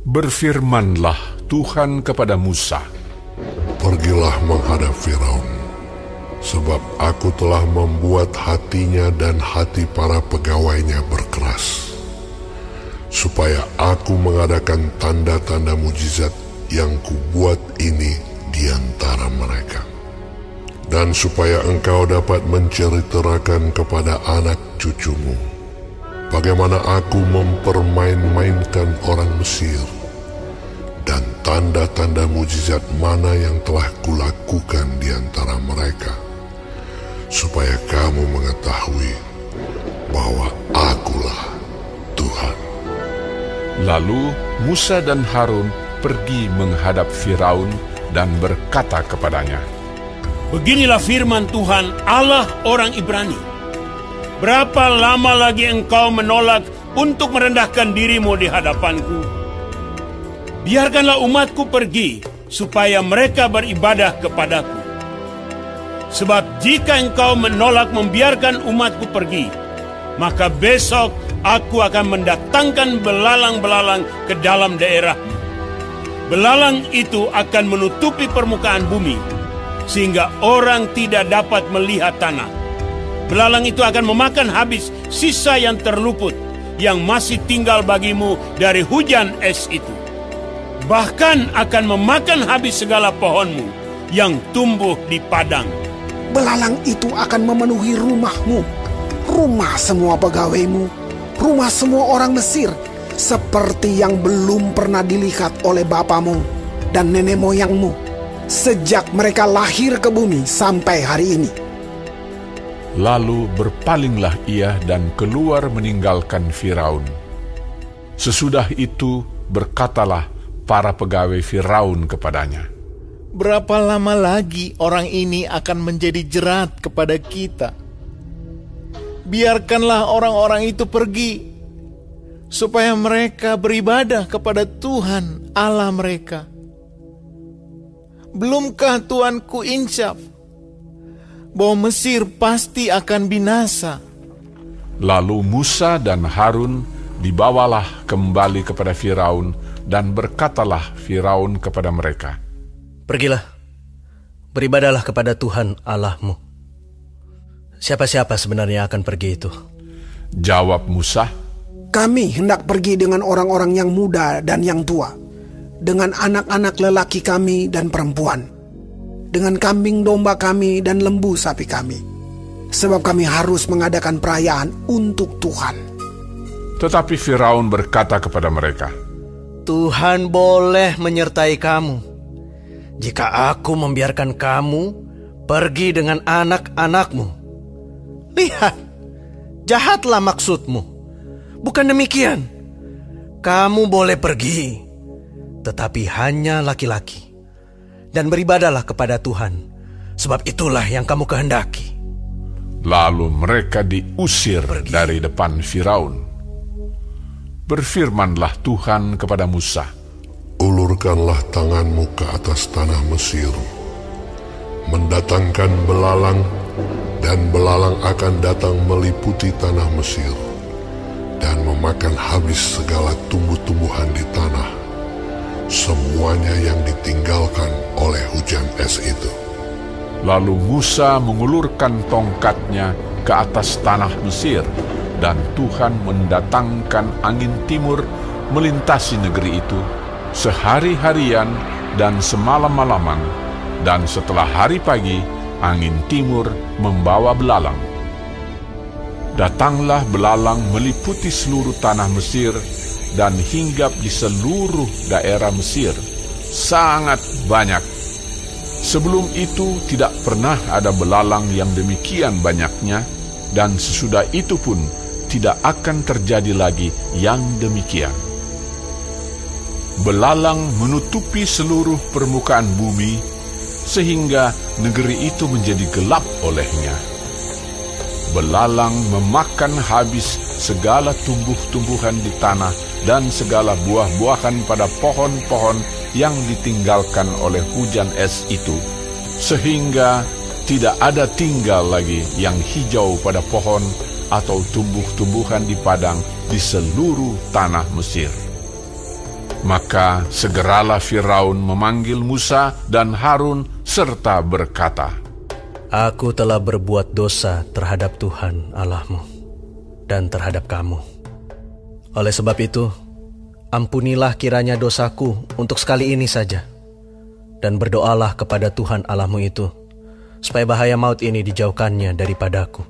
Berfirmanlah Tuhan kepada Musa, "Pergilah menghadap Firaun, sebab aku telah membuat hatinya dan hati para pegawainya berkeras, supaya aku mengadakan tanda-tanda mujizat yang kubuat ini di antara mereka. Dan supaya engkau dapat menceritakan kepada anak cucumu bagaimana aku mempermain-mainkan orang Mesir, dan tanda-tanda mujizat mana yang telah kulakukan di antara mereka, supaya kamu mengetahui bahwa akulah Tuhan." Lalu Musa dan Harun pergi menghadap Firaun dan berkata kepadanya, "Beginilah firman Tuhan, Allah orang Ibrani. Berapa lama lagi engkau menolak untuk merendahkan dirimu di hadapanku? Biarkanlah umatku pergi, supaya mereka beribadah kepadaku. Sebab jika engkau menolak membiarkan umatku pergi, maka besok aku akan mendatangkan belalang-belalang ke dalam daerahmu. Belalang itu akan menutupi permukaan bumi, sehingga orang tidak dapat melihat tanah. Belalang itu akan memakan habis sisa yang terluput, yang masih tinggal bagimu dari hujan es itu. Bahkan akan memakan habis segala pohonmu yang tumbuh di padang. Belalang itu akan memenuhi rumahmu, rumah semua pegawaimu, rumah semua orang Mesir, seperti yang belum pernah dilihat oleh bapamu dan nenek moyangmu, sejak mereka lahir ke bumi sampai hari ini." Lalu berpalinglah ia dan keluar meninggalkan Firaun. Sesudah itu berkatalah para pegawai Firaun kepadanya, "Berapa lama lagi orang ini akan menjadi jerat kepada kita? Biarkanlah orang-orang itu pergi, supaya mereka beribadah kepada Tuhan Allah mereka. Belumkah Tuanku insyaf bahwa Mesir pasti akan binasa?" Lalu Musa dan Harun dibawalah kembali kepada Firaun, dan berkatalah Firaun kepada mereka, "Pergilah, beribadahlah kepada Tuhan Allahmu. Siapa-siapa sebenarnya akan pergi itu?" Jawab Musa, "Kami hendak pergi dengan orang-orang yang muda dan yang tua, dengan anak-anak lelaki kami dan perempuan, dengan kambing domba kami dan lembu sapi kami, sebab kami harus mengadakan perayaan untuk Tuhan." Tetapi Firaun berkata kepada mereka, "Tuhan boleh menyertai kamu jika aku membiarkan kamu pergi dengan anak-anakmu. Lihat, jahatlah maksudmu. Bukan demikian. Kamu boleh pergi, tetapi hanya laki-laki, dan beribadahlah kepada Tuhan, sebab itulah yang kamu kehendaki." Lalu mereka diusir dari depan Firaun. Berfirmanlah Tuhan kepada Musa, "Ulurkanlah tanganmu ke atas tanah Mesir, mendatangkan belalang, dan belalang akan datang meliputi tanah Mesir, dan memakan habis segala tumbuh-tumbuhan di tanah, semuanya yang ditinggalkan oleh hujan es itu." Lalu Musa mengulurkan tongkatnya ke atas tanah Mesir, dan Tuhan mendatangkan angin timur melintasi negeri itu sehari-harian dan semalam-malaman, dan setelah hari pagi angin timur membawa belalang. Datanglah belalang meliputi seluruh tanah Mesir dan hinggap di seluruh daerah Mesir, sangat banyak. Sebelum itu tidak pernah ada belalang yang demikian banyaknya, dan sesudah itu pun tidak akan terjadi lagi yang demikian. Belalang menutupi seluruh permukaan bumi, sehingga negeri itu menjadi gelap olehnya. Belalang memakan habis segala tumbuh-tumbuhan di tanah dan segala buah-buahan pada pohon-pohon yang ditinggalkan oleh hujan es itu, sehingga tidak ada tinggal lagi yang hijau pada pohon atau tumbuh-tumbuhan di padang di seluruh tanah Mesir. Maka segeralah Firaun memanggil Musa dan Harun serta berkata, Aku telah berbuat dosa terhadap Tuhan Allahmu dan terhadap kamu. Oleh sebab itu, ampunilah kiranya dosaku untuk sekali ini saja. Dan berdoalah kepada Tuhan Allahmu itu, supaya bahaya maut ini dijauhkannya daripadaku.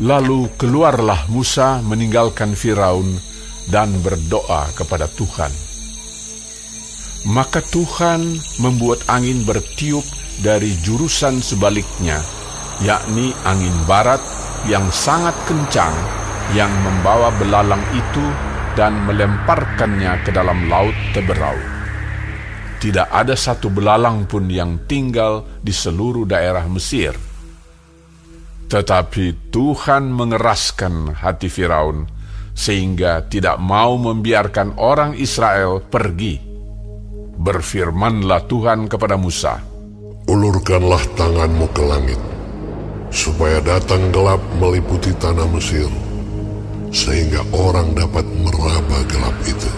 Lalu keluarlah Musa meninggalkan Firaun dan berdoa kepada Tuhan. Maka Tuhan membuat angin bertiup dari jurusan sebaliknya, yakni angin barat yang sangat kencang yang membawa belalang itu dan melemparkannya ke dalam laut Teberau. Tidak ada satu belalang pun yang tinggal di seluruh daerah Mesir. Tetapi Tuhan mengeraskan hati Firaun, sehingga tidak mau membiarkan orang Israel pergi. Berfirmanlah Tuhan kepada Musa, Ulurkanlah tanganmu ke langit, supaya datang gelap meliputi tanah Mesir, sehingga orang dapat meraba gelap itu.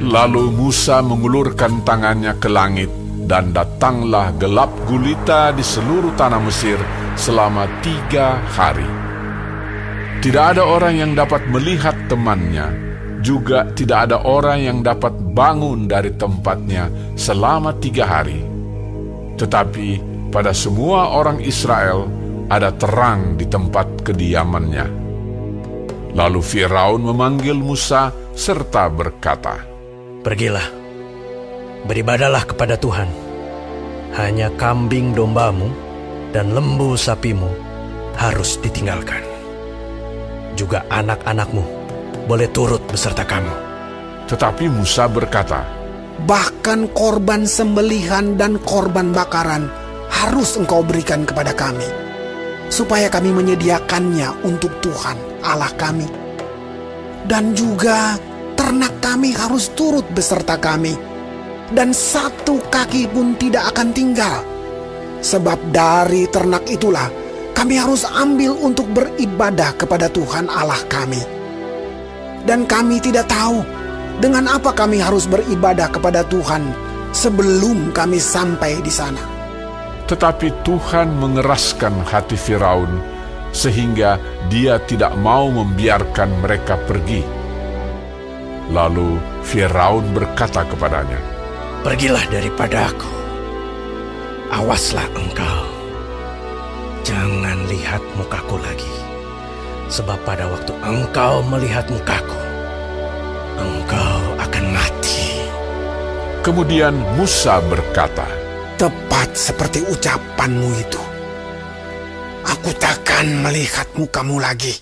Lalu Musa mengulurkan tangannya ke langit, dan datanglah gelap gulita di seluruh tanah Mesir selama 3 hari. Tidak ada orang yang dapat melihat temannya, juga tidak ada orang yang dapat bangun dari tempatnya selama 3 hari. Tetapi pada semua orang Israel ada terang di tempat kediamannya. Lalu Firaun memanggil Musa serta berkata, Pergilah, beribadahlah kepada Tuhan. Hanya kambing dombamu dan lembu sapimu harus ditinggalkan. Juga anak-anakmu boleh turut beserta kamu. Tetapi Musa berkata, Bahkan korban sembelihan dan korban bakaran harus engkau berikan kepada kami, supaya kami menyediakannya untuk Tuhan Allah kami. Dan juga ternak kami harus turut beserta kami, dan satu kaki pun tidak akan tinggal. Sebab dari ternak itulah kami harus ambil untuk beribadah kepada Tuhan Allah kami. Dan kami tidak tahu dengan apa kami harus beribadah kepada Tuhan sebelum kami sampai di sana. tetapi Tuhan mengeraskan hati Firaun sehingga dia tidak mau membiarkan mereka pergi. Lalu Firaun berkata kepadanya, Pergilah daripada aku. Awaslah engkau. Jangan lihat mukaku lagi. Sebab pada waktu engkau melihat mukaku, engkau akan mati. Kemudian Musa berkata, Tepat seperti ucapanmu itu. Aku takkan melihat mukamu lagi.